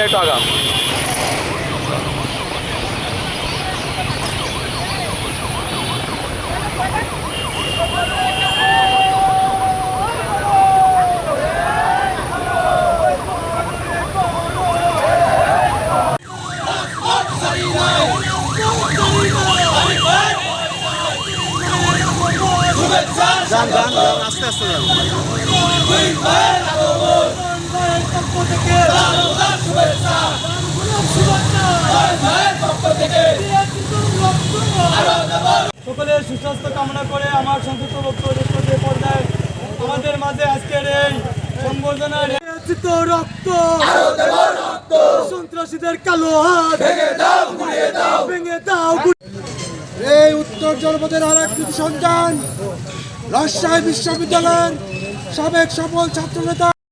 একটু আগা। যান যান যান, আস্তে আস্তে যান। সকলের সুস্বাস্থ্য কামনা করে আমার সংক্ষিপ্ত বক্তব্য পর্যায়ে আমাদের মাঝে আজকের এই সংবর্ধনার রক্ত সন্ত্রাসীদের কালো হাত ভেঙে দাও। এই উত্তর জনপদের আর এক কৃতি সন্তান রাজশাহী বিশ্ববিদ্যালয়ের সাবেক সফল ছাত্রনেতা